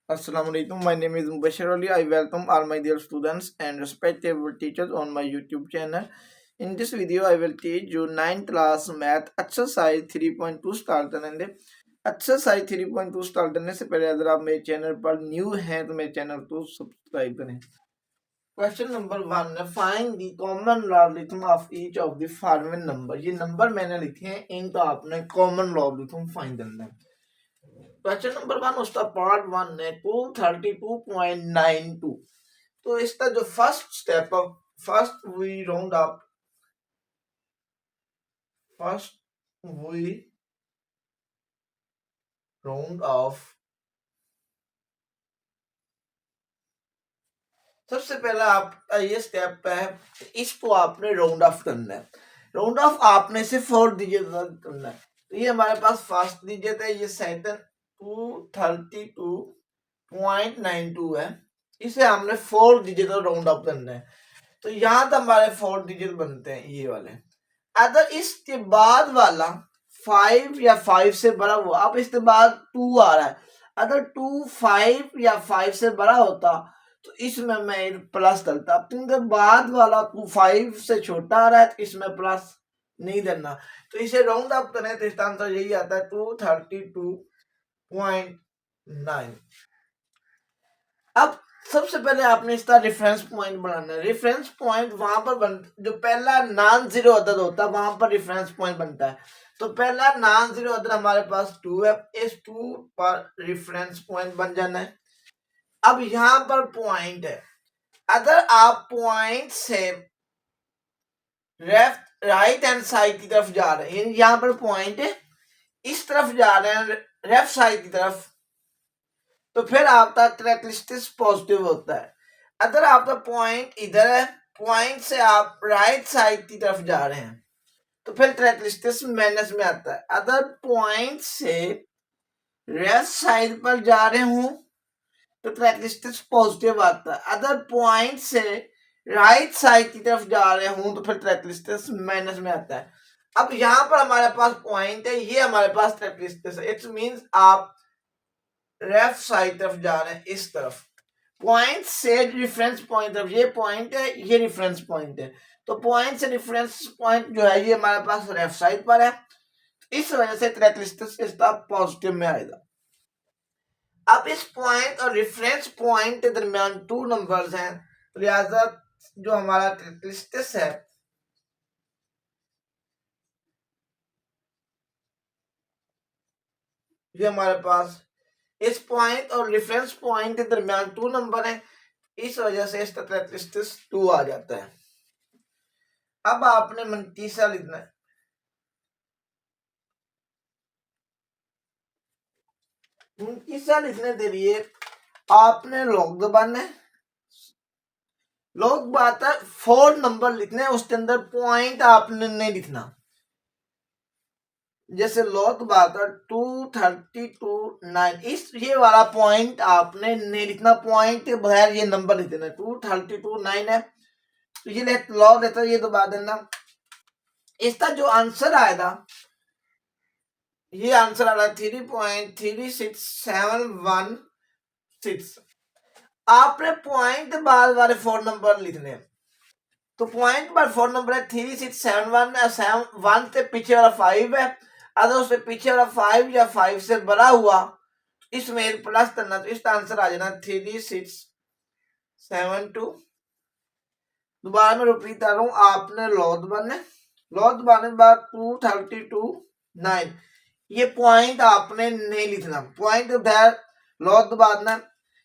Assalamu alaikum. My name is Mubashir Ali. I welcome all my dear students and respectable teachers on my YouTube channel. In this video, I will teach you 9th class math exercise 3.2 start करेंगे. Exercise 3.2 start करने से पहले अगर आप मेरे channel पर new हैं तो मेरे चैनल को सब्सक्राइब करें. क्वेश्चन नंबर 1 है find the common logarithm of each of the following number. ये नंबर मैंने लिखे हैं, इनका आपने कॉमन लॉगरिथम फाइंड करना है. क्वेश्चन नंबर 1 उसका पार्ट 1 है 232.92. तो इसका जो फर्स्ट स्टेप है, फर्स्ट वी राउंड ऑफ. सबसे पहला आपका ये स्टेप है, इसको आपने राउंड ऑफ करना है. राउंड ऑफ आपने से 4 डिजिट करना है. तो ये हमारे पास फर्स्ट डिजिट है, ये सेकंड 232.92 है. इसे हमने 4 डिजिट राउंड ऑफ करना है. तो यहाँ तक हमारे 4 डिजिट बनते हैं ये वाले. अगर इसके बाद वाला 5 या 5 से बड़ा हुआ, अब इसके बाद 2 आ रहा है, अगर 2 5 या 5 से बड़ा होता तो इसमें मैं प्लस करता. क्योंकि बाद वाला 2 5 से छोटा आ रहा है तो इसमें प्लस नहीं देना. तो इसे राउंड अप करें तो इसका आंसर यही आता है 232.9. अब सबसे पहले आपने इसका रेफरेंस पॉइंट बनाना है. रेफरेंस पॉइंट वहां पर जो पहला नॉन जीरो अदद होता है वहां पर रेफरेंस पॉइंट बनता है. तो पहला नॉन जीरो अदद हमारे पास 2 है, इस 2 पर रेफरेंस पॉइंट बन जाना है. अब यहां पर पॉइंट है, अगर आप पॉइंट से लेफ्ट राइट हैंड साइड की तरफ जा रहे हैं, यहां पर पॉइंट है इस तरफ जा रहे हैं लेफ्ट साइड की तरफ, तो फिर आपका कैरेक्टरिस्टिक्स पॉजिटिव होता है. अगर आपका पॉइंट इधर है, पॉइंट से आप राइट साइड की तरफ जा रहे हैं तो फिर कैरेक्टरिस्टिक्स माइनस में आता है. अगर पॉइंट से लेफ्ट साइड पर जा रहे हूं तो कैरेक्टरिस्टिक्स पॉजिटिव आता है. अगर पॉइंट से राइट साइड की तरफ जा रहे हूं तो फिर कैरेक्टरिस्टिक्स माइनस में आता है. अब यहां पर हमारे पास पॉइंट है, ये हमारे पास कैरेक्टरिस्टिक्स है. इट्स मींस आप लेफ्ट साइड तरफ जा रहे हैं इस तरफ. पॉइंट से रेफरेंस पॉइंट तरफ, ये पॉइंट है, ये रेफरेंस पॉइंट है. तो पॉइंट से रेफरेंस पॉइंट जो है ये हमारे पास लेफ्ट साइड पर है. इस वजह से कैरेक्टरिस्टिक्स इसका पॉजिटिव में आएगा. अब इस पॉइंट और रेफरेंस पॉइंट के दरमियान 2 नंबर्स हैं, लिहाजा जो हमारा कैरेक्टरिस्टिक्स है ये हमारे पास इस पॉइंट और रेफरेंस पॉइंट के दरमियान 2 नंबर है, इस वजह से इसका कैरेक्टरिस्टिक्स 2 आ जाता है. अब आपने तीसरा लिखना है. तीसरा लिखने के लिए आपने लॉग दबाना है. लॉग बात है 4 नंबर लिखने हैं, उसके अंदर पॉइंट आपने नहीं लिखना. जैसे लॉग बात है 232.9, इस ये वाला पॉइंट आपने नहीं लिखना. पॉइंट के बगैर ये नंबर लिख देना. 232.9 है तो ये लॉग लेता है, ये दबा देना. इसका जो आंसर आएगा ये आंसर आ रहा है 3.36716. आपने पॉइंट बाद वाले 4 नंबर लिखने हैं. तो पॉइंट पर 4 नंबर है 3671 से पीछे वाला 5 है. अगर उससे पीछे वाला 5 या 5 से बड़ा हुआ इसमें प्लस करना, तो इसका आंसर आ जाना 3672. दोबारा मैं रिपीट कर रहा हूं, आपने लॉग दबाने के बाद 232.9 ये पॉइंट आपने नहीं लिखना. पॉइंट लॉग दबाना.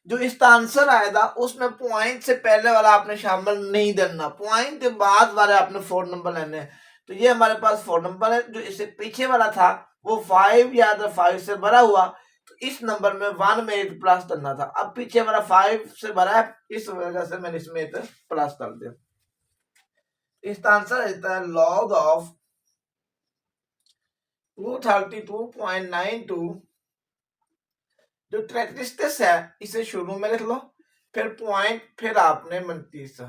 जो इसका आंसर आएगा उसमें पॉइंट से पहले वाला आपने शामिल नहीं करना, पॉइंट के बाद वाले आपने 4 नंबर लेने हैं. तो ये हमारे पास 4 नंबर है. जो इससे पीछे वाला था वो 5 या 5 से बड़ा हुआ तो इस नंबर में 1 में प्लस करना था. अब पीछे वाला 5 से बड़ा है, इस वजह से मैंने इसमें प्लस कर दिया. इसका आंसर रहता है लॉग ऑफ 232.92. जो कैरेक्टरिस्टिक्स है इसे शुरू में लिख लो, फिर पॉइंट, फिर आपने 29.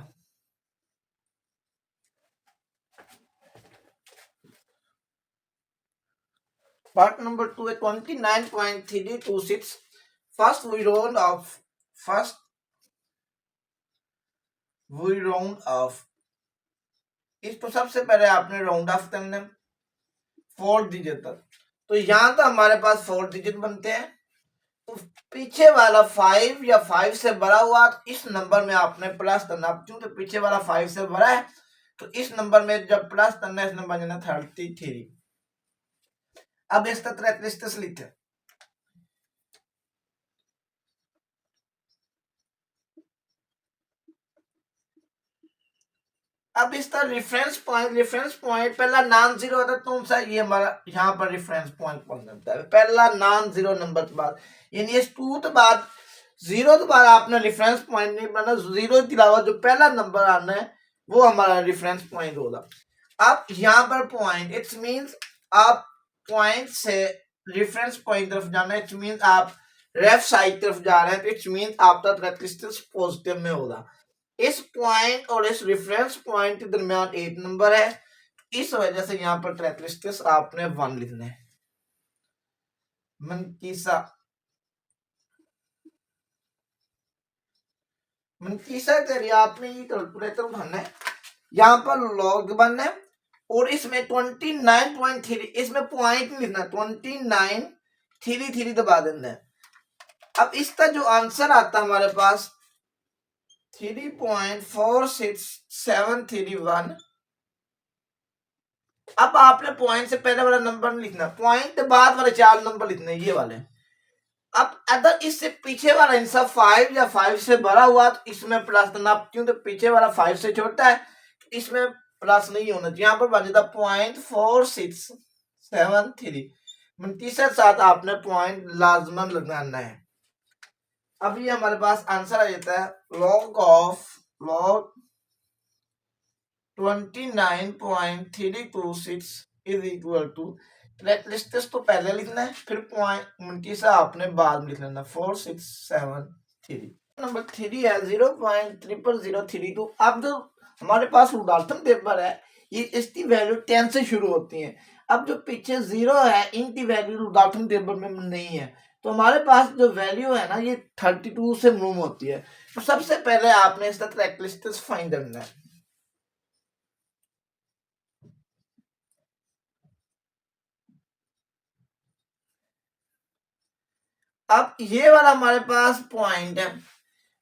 पार्ट नंबर 2 है 29.326 फर्स्ट वी राउंड ऑफ इसको सबसे पहले आपने राउंड ऑफ करना है 4 डिजिट तक। तो यहां तो हमारे पास 4 डिजिट बनते हैं, तो पीछे वाला 5 या 5 से बड़ा हुआ तो इस नंबर में आपने प्लस करना, क्योंकि पीछे वाला 5 से बड़ा है तो इस नंबर में जब प्लस करना है इस नंबर में 33। अब इसका कैरेक्टरिस्टिक्स लिखे। अब इसका रेफरेंस पॉइंट पहला नॉन जीरो होता है तो उनसा ये हमारा यहाँ पर रेफरेंस पॉइंट कौन बनता है, पहला नॉन जीरो नंबर के बाद, यानी इस टू के बाद जीरो के बाद आपने रेफरेंस पॉइंट नहीं बनाना, जीरो के अलावा जो पहला नंबर आना है वो हमारा रेफरेंस पॉइंट होगा। अब यहाँ पर पॉइंट इट्स मींस आप पॉइंट से रेफरेंस पॉइंट तरफ जाना है, इट्स मींस आप लेफ्ट साइड तरफ जा रहे हैं, इट्स मींस आपका कैरेक्टरिस्टिक्स पॉजिटिव में होगा। इस पॉइंट और इस रेफरेंस पॉइंट के दरमियान 8 नंबर है, इस वजह से यहाँ पर कैरेक्टरिस्टिक्स आपने 1 लिखना है। मनकीसा के लिए आपने ये कैलकुलेटर उठाना है, यहाँ पर लॉग बनना है और इसमें 29.3 इसमें पॉइंट नहीं लिखना, 29.33 दबा देना है। अब इसका जो आंसर आता है हमारे पास 3.46731। अब आपने पॉइंट से पहले वाला नंबर नहीं लिखना, पॉइंट के बाद वाले 4 नंबर लिखने ये वाले। अब अगर इससे पीछे वाला आंसर 5 या 5 से बड़ा हुआ तो इसमें प्लस करना, क्योंकि पीछे वाला 5 से छोटा है इसमें प्लस नहीं होना चाहिए। यहाँ पर बन जाता 0.4673, तीसरे साथ आपने पॉइंट लाजमन लगाना है। अब ये हमारे पास आंसर आ जाता है log 29.326 is equal to characteristics तो पहले लिखना है, फिर पॉइंट से आपने बाद में लिख लेना 4673। नंबर 3 है 0.0032। अब जो हमारे पास लॉगरिथम टेबल है ये इसकी वैल्यू 10 से शुरू होती है। अब जो पीछे 0 है इनकी वैल्यू लॉगरिथम टेबल में नहीं है, तो हमारे पास जो वैल्यू है ना ये 32 से मूव होती है। तो सबसे पहले आपने इसका कैरेक्टरिस्टिक्स फाइंड करना है। अब ये वाला हमारे पास पॉइंट है,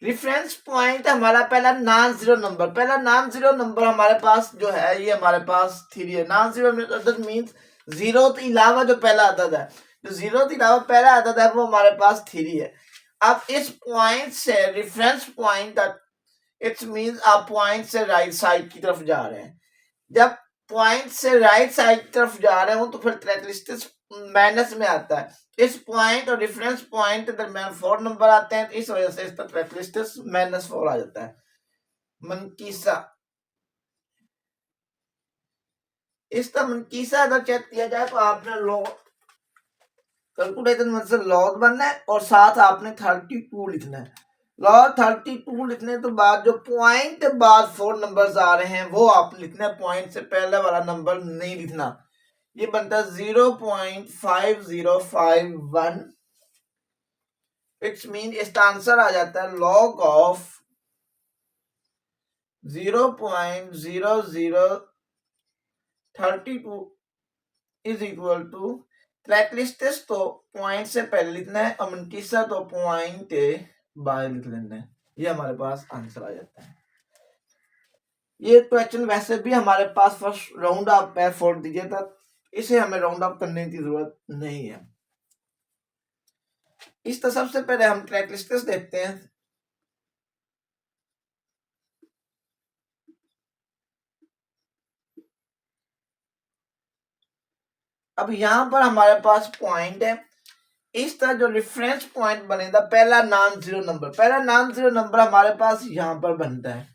रेफरेंस पॉइंट हमारा पहला नॉन जीरो नंबर, पहला नॉन जीरो नंबर हमारे पास जो है ये हमारे पास 3 है। नॉन जीरो मींस जीरो के अलावा जो पहला अदद है, जो जीरो के अलावा पहला अदद है वो हमारे पास 3 है। अब इस पॉइंट से रेफरेंस पॉइंट तक इट्स मींस आप पॉइंट से राइट साइड की तरफ जा रहे हैं। जब पॉइंट से राइट साइड की तरफ जा रहे हो तो फिर कैरेक्टरिस्टिक्स माइनस में आता है। इस पॉइंट और रेफरेंस पॉइंट के दरमियान 4 नंबर आते हैं, तो इस वजह से इसका कैरेक्टरिस्टिक्स -4 आ जाता है। मनकीसा, इसका मनकीसा अगर चेक किया जाए तो आपने लॉग कैलकुलेटर में से लॉग बनना है और साथ आपने 32 लिखना है। लॉग 32 लिखने के बाद जो पॉइंट बाद 4 नंबर्स आ रहे हैं वो आप लिखना है, पॉइंट से पहले वाला नंबर नहीं लिखना। ये बनता है 0.5051। इट्स मीन इसका आंसर आ जाता है log of 0.0032 is equal to characteristics तो पॉइंट से पहले लिखना है और मनकीसा तो पॉइंट के बाद लिख लेना है। ये हमारे पास आंसर आ जाता है। ये क्वेश्चन वैसे भी हमारे पास फर्स्ट राउंड ऑफ है 4 दीजिए तक, इसे हमें राउंड ऑफ करने की जरूरत नहीं है। इस तो सबसे पहले हम कैरेक्टरिस्टिक्स देखते हैं। अब यहाँ पर हमारे पास पॉइंट है, इस तरह जो रेफरेंस पॉइंट बनेगा पहला नॉन जीरो नंबर हमारे पास यहाँ पर बनता है।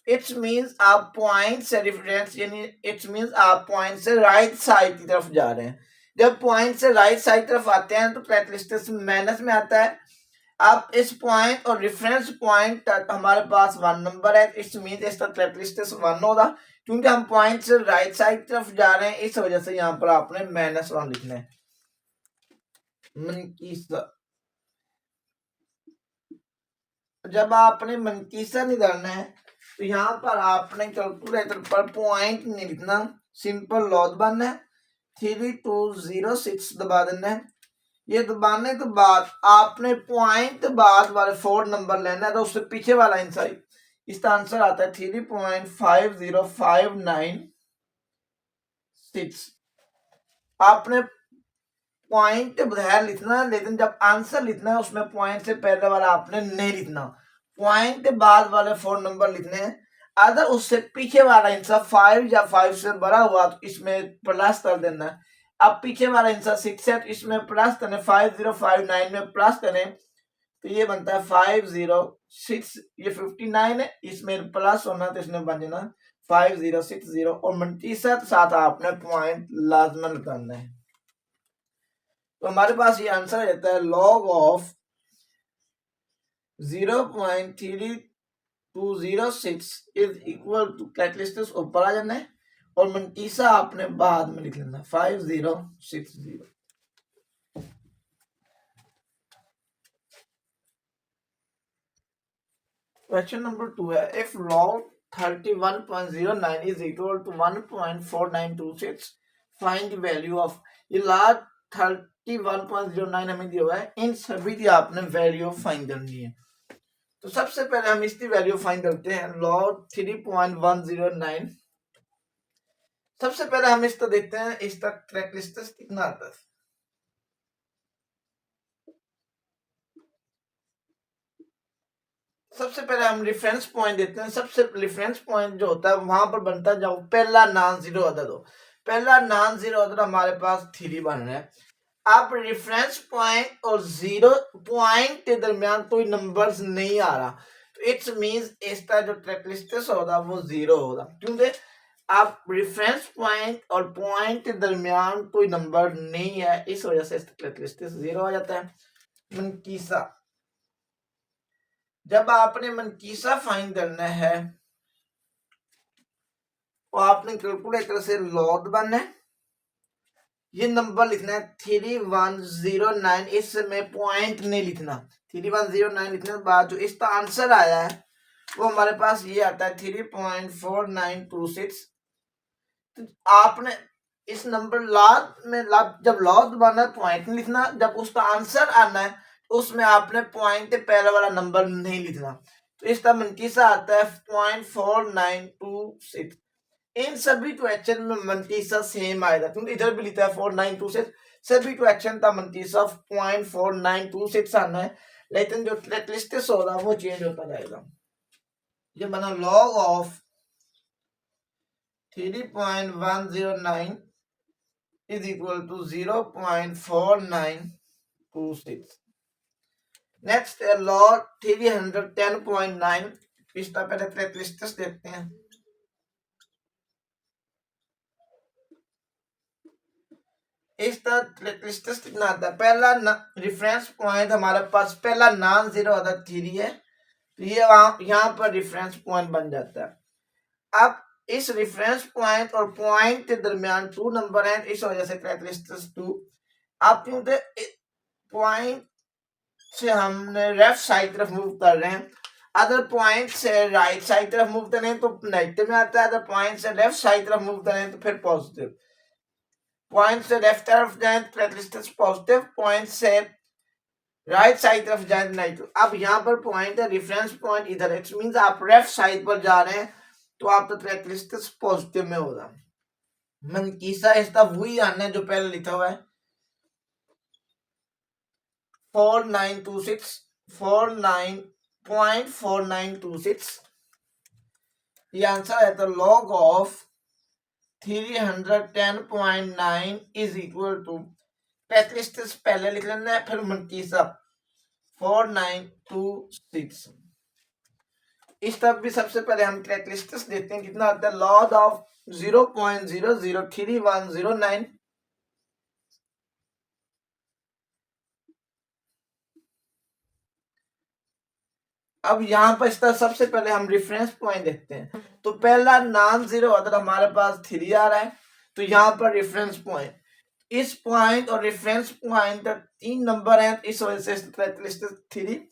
इट्स मींस आप पॉइंट से रेफरेंस यानी इट्स मींस आप पॉइंट से राइट साइड की तरफ जा रहे हैं। जब पॉइंट से राइट साइड तरफ आते हैं तो कैरेक्टरिस्टिक्स माइनस में आता है। अब इस पॉइंट और रेफरेंस पॉइंट तक हमारे पास 1 नंबर है, इट्स मींस इसका कैरेक्टरिस्टिक्स 1 होगा, क्योंकि हम पॉइंट से राइट साइड की तरफ जा रहे हैं इस वजह से यहाँ पर आपने -1 लिखना है। मनकीसा, जब आपने मनकीसा निकालना है तो यहाँ पर आपने कैलकुलेटर पर पॉइंट नहीं लिखना, सिंपल लॉग बनना है, 3206 दबा देना है। ये दबाने के बाद आपने पॉइंट बाद वाले 4 नंबर लेना है, तो उससे पीछे वाला आंसर, इसका आंसर आता है 3.50596। आपने पॉइंट बगैर लिखना, लेकिन जब आंसर लिखना है उसमें पॉइंट से पहले वाला आपने नहीं लिखना, पॉइंट के बाद वाले 4 नंबर लिखने हैं। अगर उससे पीछे वाला आंसर 5 या 5 से बड़ा हुआ तो इसमें प्लस कर देना है। अब पीछे वाला आंसर 6 है तो इसमें प्लस करें, 5059 में प्लस करें तो ये बनता है 506, ये 59 है, इसमें प्लस होना तो इसमें बन जाना 5060 और 29 साथ आपने पॉइंट लाजमन करना है। तो हमारे पास ये आंसर रहता है log of 0.3206 is equal to, characteristics ऊपर आ जाना है और मनकीसा आपने बाद में लिख लेना 5060। क्वेश्चन नंबर 2 है, if log 31.09 is equal to 1.4926 find value of, ये लॉग 31.09 हमें दिया हुआ है, इन सभी की आपने वैल्यू फाइंड करनी है। तो सबसे पहले हम इसकी वैल्यू फाइंड करते हैं, लॉग 3.109। सबसे पहले हम इसको देखते हैं, इसका कैरेक्टरिस्टिक्स कितना आता है। सबसे पहले हम रेफरेंस पॉइंट देते हैं। सबसे रेफरेंस पॉइंट जो होता है वहां पर बनता है जब पहला नॉन जीरो अदद हो। पहला नॉन जीरो अदद हमारे पास 3 बन रहा है। अब रेफरेंस पॉइंट और जीरो पॉइंट के दरमियान कोई नंबर्स नहीं आ रहा, तो इट्स मींस इसका जो कैरेक्टरिस्टिक्स होगा वो 0 होगा, क्योंकि आप रेफरेंस पॉइंट और पॉइंट के दरमियान कोई नंबर नहीं है, इस वजह से इसका कैरेक्टरिस्टिक्स 0 आ जाता है। मनकीसा, जब आपने मनकीसा फाइंड करना है तो आपने कैलकुलेटर से लॉग बनना है, ये नंबर लिखना है 3109, इसमें पॉइंट नहीं लिखना। 3109 लिखने के बाद जो इसका आंसर आया है वो हमारे पास ये आता है 3.4926। तो आपने इस नंबर लॉग में जब लॉग दबाना है पॉइंट नहीं लिखना, जब उसका आंसर आना है उसमें आपने पॉइंट पहले वाला नंबर नहीं लिखना, तो इसका मनकीसा आता है 0.4926। इन सभी क्वेश्चन में मनकीसा सेम आएगा, क्योंकि इधर भी लिखा है 4926, सभी क्वेश्चन का मनकीसा 0.4926 आना है, लेकिन जो कैरेक्टरिस्टिक्स होगा वो चेंज होता जाएगा। ये बना log of 3.109 is equal to 0.4926। Next है लॉग 310.9, इसका पहले कैरेक्टरिस्टिक्स देखते हैं। इसका कैरेक्टरिस्टिक्स कितना आता है, पहला रेफरेंस पॉइंट हमारे पास पहला नॉन जीरो अदद 3 है, तो ये यहाँ पर रेफरेंस पॉइंट बन जाता है। अब इस रेफरेंस पॉइंट और पॉइंट के दरमियान 2 नंबर हैं, इस वजह से कैरेक्टरिस्टिक्स 2। आप क्योंकि पॉइंट से हमने लेफ्ट साइड तरफ मूव कर रहे हैं, अगर पॉइंट से राइट साइड तरफ मूव करें तो नेगेटिव में आता है, अगर पॉइंट से लेफ्ट साइड तरफ मूव करें तो फिर पॉजिटिव। पॉइंट से लेफ्ट तरफ जाएं तो कैरेक्टरिस्टिक्स पॉजिटिव, पॉइंट से राइट साइड तरफ जाएं नेगेटिव। अब यहाँ पर पॉइंट है, रेफरेंस पॉइंट इधर है, इट मींस आप लेफ्ट साइड पर जा रहे हैं तो आपका कैरेक्टरिस्टिक्स पॉजिटिव में होगा। मनकीसा इसका वही आना है जो पहले लिखा हुआ है 49.4926। ये आंसर है, तो log of 310.9 is equal to, characteristics पहले लिख लेना है फिर मनकीसा 4926। इस तरफ भी सबसे पहले हम कैरेक्टरिस्टिक्स देखते हैं कितना आता है, लॉग ऑफ 0.003109। अब यहाँ पर इसका सबसे पहले हम रेफरेंस पॉइंट देखते हैं, तो पहला नॉन जीरो अदर हमारे पास 3 आ रहा है, तो यहाँ पर रेफरेंस पॉइंट, इस पॉइंट और रेफरेंस पॉइंट 3 नंबर हैं, इस वजह से कैरेक्टरिस्टिक्स 3।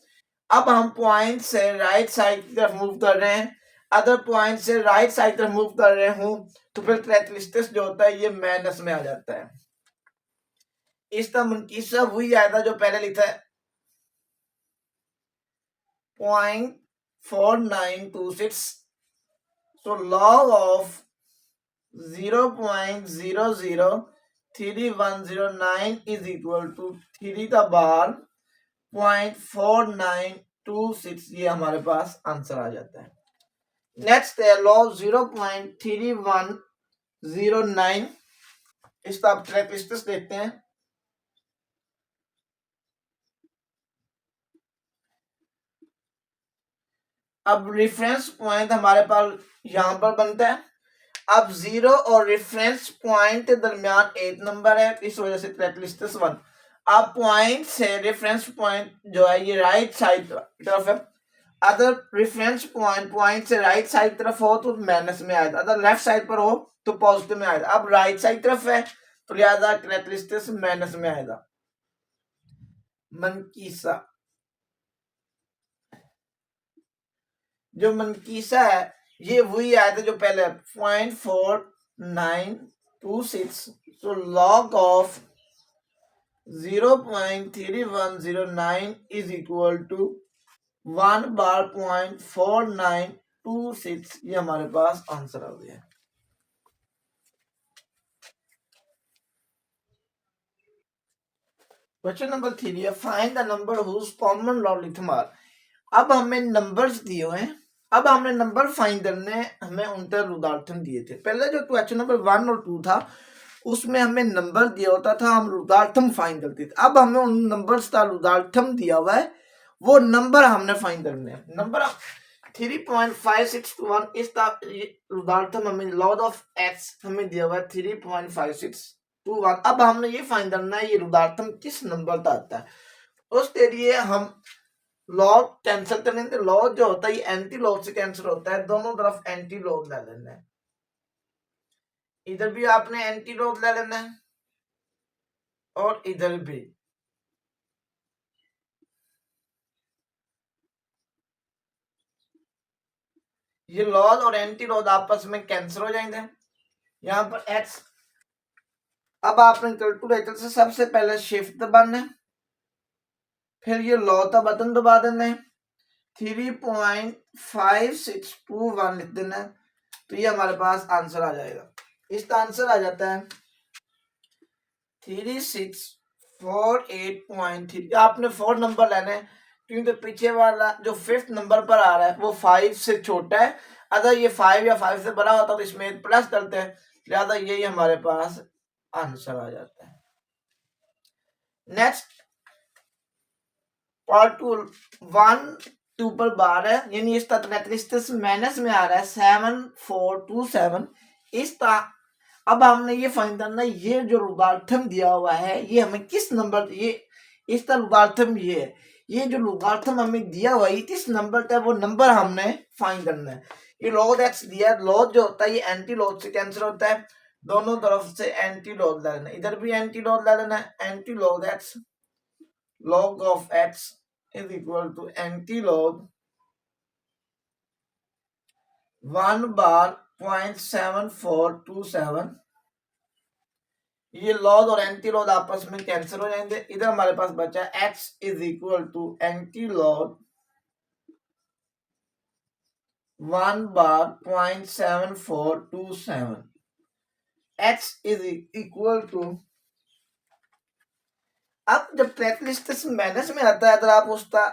अब हम पॉइंट से राइट साइड की तरफ मूव कर रहे हैं, अदर पॉइंट से राइट साइड की तरफ मूव कर रहे हूं, तो फिर कैरेक्टरिस्टिक्स जो होता है ये माइनस में आ जाता है। इसका मुनकीसा वही आएगा जो पहले लिखा है 0.4926। So log of 0.003109 is equal to 3 का बार 0.4926, ये हमारे पास आंसर आ जाता है। नेक्स्ट है log 0.3109, इसका आप कैरेक्टरिस्टिक्स देखते हैं। अब रेफरेंस पॉइंट हमारे पास यहां पर बनता है। अब जीरो और रेफरेंस पॉइंट के दरमियान 8 नंबर है, इस वजह से कैरेक्टरिस्टिक्स 1। अब पॉइंट से रेफरेंस पॉइंट जो है ये राइट साइड तरफ है। अगर रेफरेंस पॉइंट से राइट साइड तरफ हो तो माइनस में आएगा, अगर लेफ्ट साइड पर हो तो पॉजिटिव में आएगा। अब राइट साइड तरफ है तो लिहाजा कैरेक्टरिस्टिक्स माइनस में आएगा। मनकीसा, जो मनकीसा है ये वही आया था जो पहले 0.4926। तो log of 0.3109 is equal to 1 bar 0.4926, ये हमारे पास आंसर आ गया। क्वेश्चन नंबर 3 है find the number whose common logarithm. अब हमें नंबर्स दिए हुए हैं, अब हमने नंबर फाइंड करने, हमें उनका लॉगरिथम दिए थे। पहले जो क्वेश्चन नंबर 1 और 2 था उसमें हमें नंबर दिया होता था, हम लॉगरिथम फाइंड करते थे। अब हमें उन नंबर्स का लॉगरिथम दिया हुआ है, वो नंबर हमने फाइंड करने हैं। नंबर 3.5621 इसका लॉगरिथम हमें लॉग ऑफ x हमें दिया हुआ है 3.5621। अब हमने ये फाइंड करना है ये लॉगरिथम किस नंबर का आता है। उसके लिए हम लॉग कैंसिल करने के, लॉग जो होता है ये एंटी लॉग से कैंसिल होता है, दोनों तरफ एंटी लॉग ले लेना है। इधर भी आपने एंटी लॉग ले लेना है और इधर भी। ये लॉग और एंटी लॉग आपस में कैंसिल हो जाएंगे। यहाँ पर x, अब आपने कैलकुलेटर से सबसे पहले शिफ्ट दबाना है, फिर ये लॉग का बटन दबा देना है, 3.5621 लिख देना है, तो ये हमारे पास आंसर आ जाएगा। इसका आंसर आ जाता है 3648.3। आपने 4 नंबर लेने हैं क्योंकि पीछे वाला जो 5th नंबर पर आ रहा है वो 5 से छोटा है। अगर ये 5 या 5 से बड़ा होता तो इसमें प्लस करते हैं, लिहाजा यही हमारे पास आंसर आ जाता है। नेक्स्ट पार्ट 1 पर बार है, यानी इसका कैरेक्टरिस्टिक्स माइनस में आ रहा है 7427। इसका अब हमने ये फाइंड करना है ये जो लॉगरिथम दिया हुआ है ये हमें किस नंबर, ये इसका लॉगरिथम ये है, ये जो लॉगरिथम हमें दिया हुआ है किस नंबर का, वो नंबर हमने फाइंड करना है। ये log x दिया है, log जो होता है ये एंटी log से कैंसिल होता है, दोनों तरफ से एंटी log ले लेना है, इधर भी एंटी log ले लेना है। Anti log x, log of x is equal to anti log 1 bar 0.7427। ये लॉग और एंटी लॉग आपस में कैंसिल हो जाएंगे, इधर हमारे पास बचा x is equal to anti log 1 bar 0.7427। x is equal to, अब जब कैरेक्टरिस्टिक्स माइनस में आता है अगर आप उसका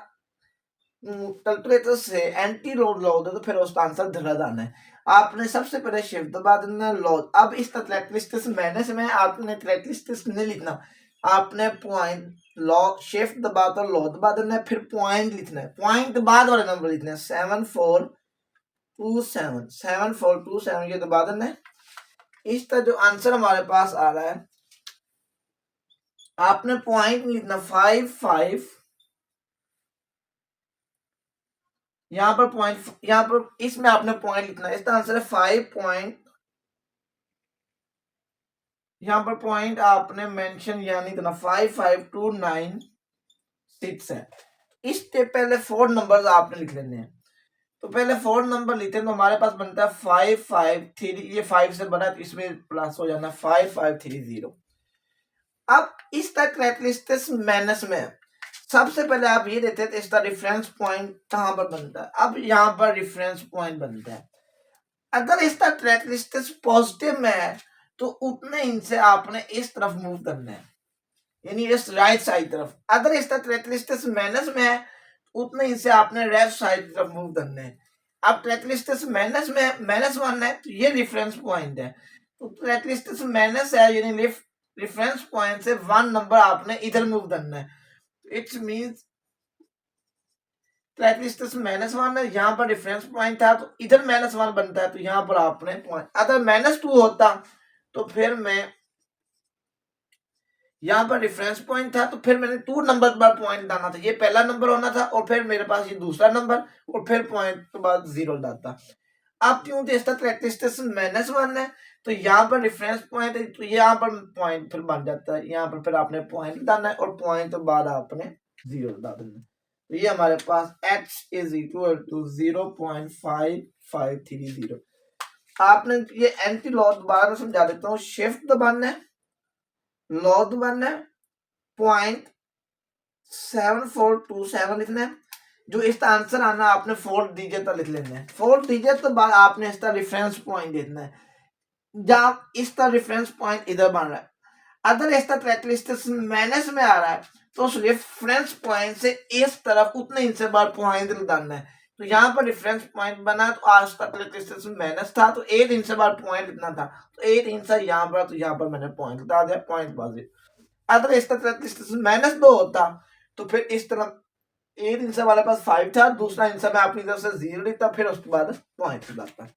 कैलकुलेटर से एंटी लॉग लोगे तो फिर उसका आंसर धरा जाना है। आपने सबसे पहले शिफ्ट दबा देना लॉग। अब इसका कैरेक्टरिस्टिक्स माइनस में, आपने कैरेक्टरिस्टिक्स नहीं लिखना, आपने पॉइंट लॉग शिफ्ट दबा कर लॉग दबा देना है, फिर पॉइंट लिखना है, पॉइंट बाद वाले नंबर लिखना है 7427 ये दबा देना है। इसका जो आंसर हमारे पास आ रहा है, आपने पॉइंट लिखना 55, यहाँ पर पॉइंट, यहाँ पर इसमें आपने पॉइंट लिखना है, इसका आंसर है 5 पॉइंट, यहाँ पर पॉइंट आपने मेंशन यानी करना 55296 है। इसके पहले 4 नंबर्स आपने लिख लेने हैं। तो पहले 4 नंबर लिखते हैं तो हमारे पास बनता है 553, ये 5 से बना है तो इसमें प्लस हो जाना 5530। अब इसका कैरेक्टरिस्टिक्स माइनस में सबसे पहले आप ये देते हैं तो इसका रेफरेंस पॉइंट कहां पर बनता है। अब यहाँ पर रेफरेंस पॉइंट बनता है। अगर इसका कैरेक्टरिस्टिक्स पॉजिटिव में है तो उतने इनसे आपने इस तरफ मूव करना है, यानी इस राइट साइड तरफ। अगर इसका कैरेक्टरिस्टिक्स माइनस में है उतने इनसे आपने लेफ्ट साइड तरफ मूव करना है। अब कैरेक्टरिस्टिक्स माइनस में -1 है तो ये रेफरेंस पॉइंट है, तो कैरेक्टरिस्टिक्स माइनस है यानी रेफरेंस पॉइंट से 1 नंबर आपने इधर मूव करना है। इट्स मींस कैरेक्टरिस्टिक्स -1 है, यहाँ पर रेफरेंस पॉइंट था तो इधर -1 बनता है तो यहाँ पर आपने पॉइंट, अगर -2 होता तो फिर मैं यहाँ पर रेफरेंस पॉइंट था तो फिर मैंने 2 नंबर पर पॉइंट डालना था, ये पहला नंबर होना था और फिर मेरे पास ये दूसरा नंबर और फिर पॉइंट के बाद 0 डालता। अब क्यों इसका कैरेक्टरिस्टिक्स -1 है तो यहाँ पर रेफरेंस पॉइंट है तो यहाँ पर पॉइंट फिर बन जाता है, यहाँ पर फिर आपने पॉइंट डालना है और पॉइंट के बाद आपने 0 डाल देना। तो ये हमारे पास x इज इक्वल टू 0.5530। आपने ये एंटी लॉ दोबारा समझा देता हूँ। शिफ्ट दबाना है, लॉ दबाना है, 0.7427 लिखना है। जो इसका आंसर आना आपने 4 डिजिट लिख लेना है। 4 डिजिट के बाद आपने इसका रेफरेंस पॉइंट देखना है, जहाँ इसका रेफरेंस पॉइंट इधर बन रहा है। अगर इसका कैरेक्टरिस्टिक्स माइनस में आ रहा है तो उस रेफरेंस पॉइंट से इस तरफ उतने इंच बार पॉइंट डालना है। तो यहाँ पर रेफरेंस पॉइंट बना तो आज तक कैरेक्टरिस्टिक्स माइनस था तो 8 इंच बार पॉइंट लिखना था, तो 8 इंच यहाँ पर, तो यहाँ पर मैंने पॉइंट बता दिया, पॉइंट पॉजिटिव। अगर इसका कैरेक्टरिस्टिक्स -2 होता तो फिर इस तरफ 8 इंच वाले पास 5 था, दूसरा इंच में अपनी तरफ से 0 लिखता, फिर उसके बाद पॉइंट लगाता।